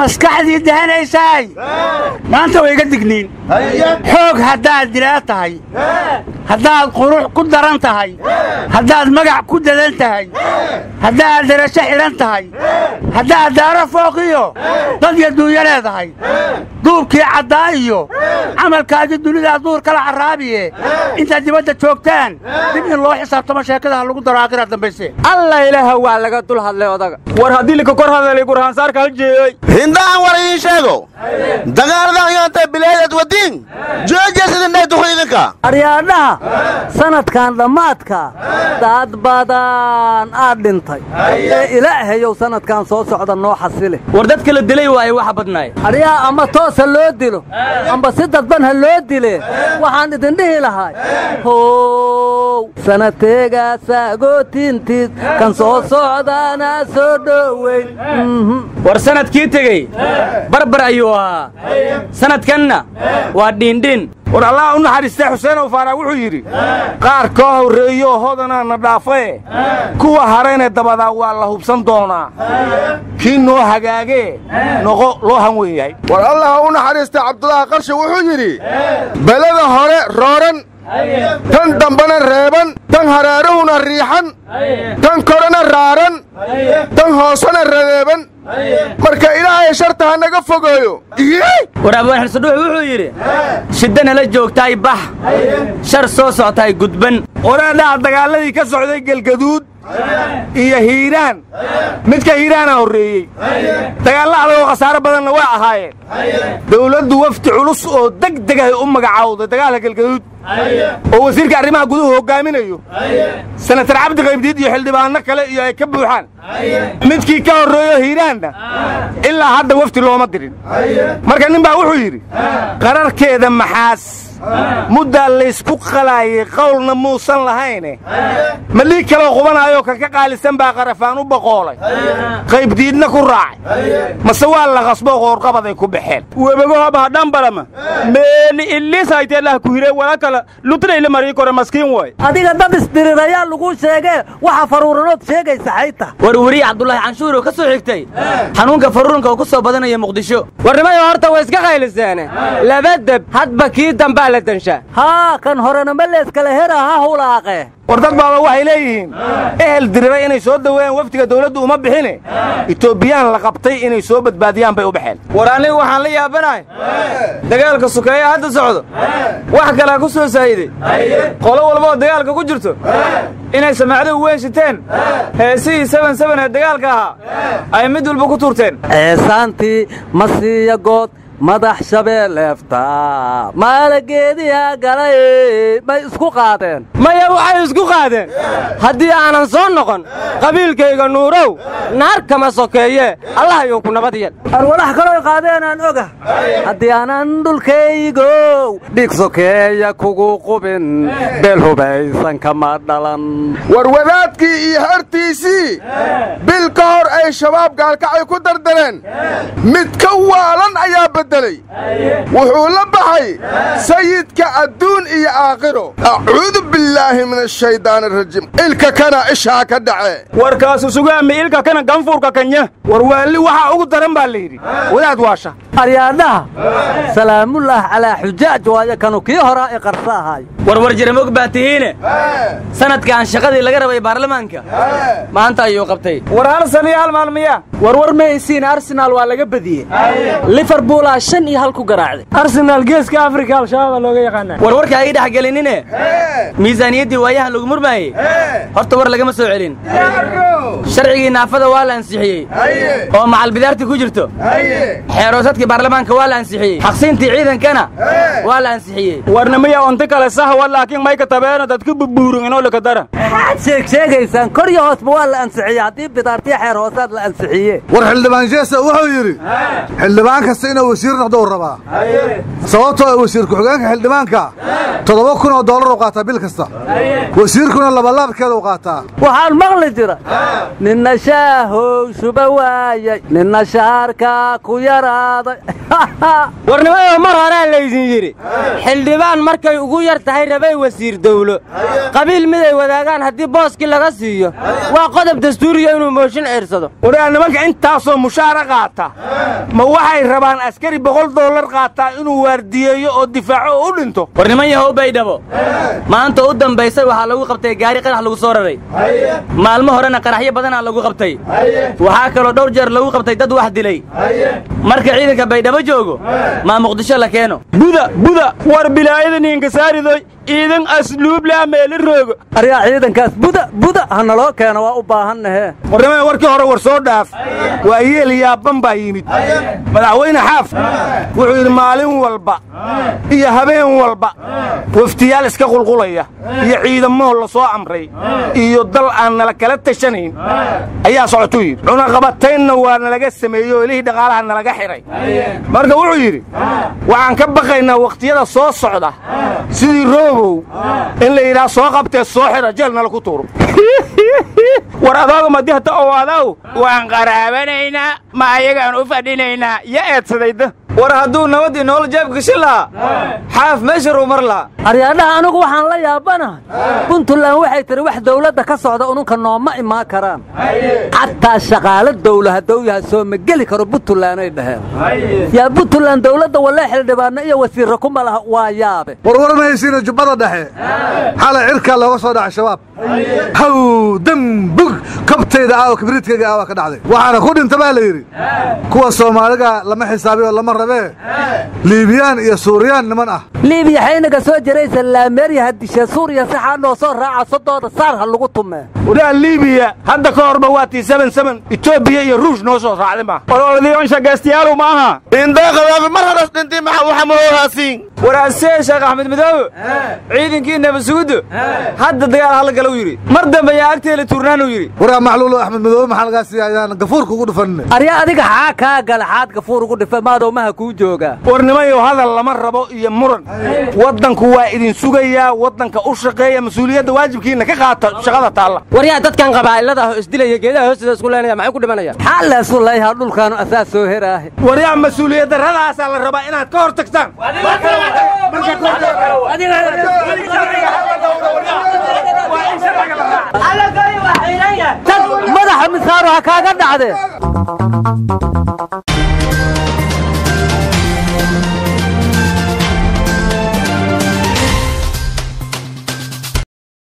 maskaxdii dahanaysay maanta way iga digniin xoog haddaad dilaa tahay haddaad qurux ku daran tahay haddaad magac ku dadan tahay haddaad darasho xidhan tahay haddaad daaro fooqiyo dad yaduunya leedahay duubkii caddaa iyo camalkaagii dunidaa duur kala carraabiye intaad dibadda joogtaan dib in loo xisaabtamo sheekadaha lagu daro aakhira dambayse alla ilaaha waa laga dul hadlay odaga war haddii lika kor hadlay gurhaansaarka hal jeeyay hindaan war ii sheego dagaalada yaanta bilaayad wadin joojeesadinay duqeydinka aryaadhaha sanadkan dhammaadka dad badan aad dhintay ee ilaahayow sanadkan soo socda noo xasile war dadka la dilay waay waxa badnaay aryaa ama toosa loo dilo amba si dadban ha loo dile waxaan idin dhihi lahay how sanateega saagootintiis kan soo socdaana soo dhoweyn war sanadkii tegey barbar ayuu ahaa sanadkanna waa dhiindhin war allah u naxariistay xuseen oo faara wuxuu yidhi qaar ka horreeyo hodana na dhaafay kuwa harayna dabada waa la hubsan doonaa kii noo hagaagee noqo loo han weyn yahay war allah u naxariistay cabdullaahi qarshe wuxuu yidhi belada hore rooran tan dambana reeban tan haraaruhuna riixan tan korena raaran tan hoosena radeeban marka ilaahay sharta ha naga fogeeyo war abaan xilsadhuux wuxuu yidhi shiddana la joogtaay bax shar soo soctaay gudban oreedhaha dagaaladii ka socday gelgaduud iyo hiiraan midka hiiraana horreeyey dagaalla adag oo khasaaro badanna waa ahaayeen dawladdu wafdi culus oo degdeg ah u magacaawday dagaalka gelgaduud oo wasiirka arrimaha guduhu hoggaaminayo senatar cabdi qaybdiid iyo xildhibaanno kale iyo ay ka buuxaan midkii ka horreeyo hiiraanna ilaa hadda wafdi looma dirin marka nin baa wuxuu yidhi qararkeeda maxaas muddaa laysku qalaayay qowlna muusan lahayne ma dhiig kaloo qubanaayo kan ka qaalisan baa qarafaan u boqoolay qaybdiidna ku raacay mase waa la qasbo qoorqabaday ku baxeen webagohaba hadhambalama meeli illiis hayteelah ku hire wala kala lutrayla marii kore maskiin way adiga dad isdirirayaa lagu sheegee waxa faruuranood sheegaysa xayta war wariye cabdullaahi canshuur oo ka soo xigtay xanuunka faruuranka oo ku soo badanaya muqdisho warnimayo horta way iska qayliseene labadab hadba kii dambaa la danshaa haa kan horena ma leeskala hera ha hulaaqe war dad baaba waxay leeyihiin ehel diriba inay soo daweeyaan wafdiga dawladdu uma bixine etoobiyaan la qabtay inay soo badbaadiyaan bay u baxeen war anigu waxaan la yaabanahay dagaalka sukeeya hadda socdo wax kalaa ku soo saayiday qolo walba oo dagaalka ku jirto inay samaacdo weyn shiteen heesihii ee dagaalka ahaa ay mid walba ku tuurteen ceesaantii masiiya good madax shabeelleefta maalageediha galay bay isku qaadeen maya waxay isku qaadeen haddii aanan soo noqon qabiilkayga nuurow naar kama sokeeye allah ayuu ku nabad yeel arwalax kaloo qaadeenaan oga haddii aanan dhulkaygow dhiig sokeeya kugu qubin beel hubaysan kama dhalan war wadaadkii iyo hartiisii bil ka hor ay shabaab gaalkacay ku dardareen mid ka waalan ayaa wuxuu la baxay sayidka adduun iyo aakhiro acuudu billaahi min ashaydaani arajiim ilka kana ishaa ka dhace warkaasu sugaami ilka kana ganfuurka kanya war waalli waxaa ugu daran baa la yidhi wadaad waasha aryaadhaha salaamullaah calaa xujaaj waayo kanu kii horaa i qarsa ahaay warwar jaramog baa tihiine sanadkaan shaqadii laga rabay baarlamaanka maanta ayuu qabtay war hal san iyo hal maalmiya warwar maysiin arsenaal waa laga badiyey liverpool 5-1 ku garaacday arsenaal geeska afrika al-shabaab looga yaqaanaa warwarka ay dhax galinine miisaaniyadii waayahan lagu murmaayay horta war lagama soo celin sharcigii naafada waa la ansixiyey oo macal bidaarti ku jirto xeeroosadkii baarlamaanka waa la ansixiyey xaqsiintii ciidankana waa la ansixiyey warnamaya onta kale sax laakiin may ka tabeena dadku bubuurin inoo la kadara sheegaysaan kor iyo hoosba waa la ansixiyey haddii bidaartii xeer hoosaad la ansixiyey war xildhibaan jeesa wuxuu yidhi xildhibaan kasta inuu wasiir noqdo rabaa sababtoo wasiir ku-xigeenka xildhibaanka $7,000 u qaataa bil kasta wasiirkuna labalaabkeeda u qaataa waxaan maqli jira ninna shaahow shuba waayay ninna shaarka ku yaraaday warnimayo mar horaa laydin yidhi xildhibaan markay ugu yar tahay rabay wasiir dawlo qabiil mid ay wadaagaan haddii booskii laga siiyo waa qodob dastuuriya inuu mooshin ciirsado waraa nimanka intaasoo mushaara qaata ma waxay rabaan askari $100 qaataa inuu waardiyeeyo oo difaaco oo u dhinto war niman yahow baydhabo maanta u dambaysay waxaa lagu qabtay gaari qarax lagu soo raray maalmo horena qaraxyo badanaa lagu qabtay waxaa kaloo dhowr jeer lagu qabtay dad wax dilay marka ciidanka baydhabo joogo maa muqdisho la keeno buda war bilaayadan inkasaaridoy ciidan asluub leh meeli roogo aryaa ciidankaas buda hana loo keeno waa u baahannahe warnimada warkii hore war soo dhaaf waa yeel yaaban baa yimid madaxweyne xaaf wuxuu yidhi maalin walba iyo habeen walba waftiyaal iska qulqulaya iyo ciidamo la soo amray iyo dal aan nala kala tashanayn ayaa socotuu yidhi cunaqabataynna waa nalaga sameeyey oo ilihii dhaqaalaha nalaga xidhay marka wuxuu yidhi waxaan ka baqaynaa wakhtiyada soo socda sidii roobow in la yidhaha soo qabtee soo xidha jeel nala ku tuuro war adooga madihta oo adaw waan qaraabanaynaa ma ayagaan u fadhinaynaa ya eedsadayda war hadduu nabadii nolol jeebka gashin lahaa xaaf meesha ruu mar lahaa aryaadhaha anugu waxaan la yaabanahay puntland waxay tihi wax dawladda ka socda ununka nooma imaan karaan xataa shaqaalo dawla hadduu yahay soo ma geli karo puntlanday dhaheen yaa puntland dawladda wallee xildhibaanno iyo wasiirra kuma laha waa yaabe warwarmaysiina jubbada dhexe xalay cirkaa looga soo dhacay shabaab haw dambug kabtayda aawa kibriidkayga aawa ka dhacday waxaana ku dhinta baa la yidhi kuwa soomaaliga lama xisaabiyo lama rabee liibiyaan iyo suuriyaan niman ah liibiya xaynaga soo jiraysa laameeriya haddishe suuriya saxaa noo soo raaca sodooda saar ha lagu tumee waraa liibiya hadda ka horba waa tii 77 etoobiya iyo ruush noo soo raacday ma ololadiion shaqaystayaalu ma aha indaqadaafi mar hadas dhintii maxa waxa moohaasiin waraasee sheekh axmed midoobe ciidankii nabadsugudu hadda dagaal hala gala uu yidhi mar dambe ayaa agteela tuurnaan uu yidhi waraa macluulo axmed midoobe maxaa lagaa siiya ayaan gafuurka ugu dhufanne arya adiga xaa kaa gala xaad gafuur ugu dhifa maadowmaha kuu joogaa warnimayo hadal lama rabo iyo muran waddanku waa idin sugayaa waddanka u shaqeeya mas-uuliyadda waajibkiina ka qaata shaqada taalla waryaa dadkan qabaa'ilada ah isdilaya geedaha hoostooda isku leenaya maxay ku dhimanayaan xaalleesu layhaa dhulkaanu asaas soo heraahe waryaa mas-uuliyad darradaasaa la rabaa inaad ka hor tagtaan madaxa misaaru ha kaaga dhacdee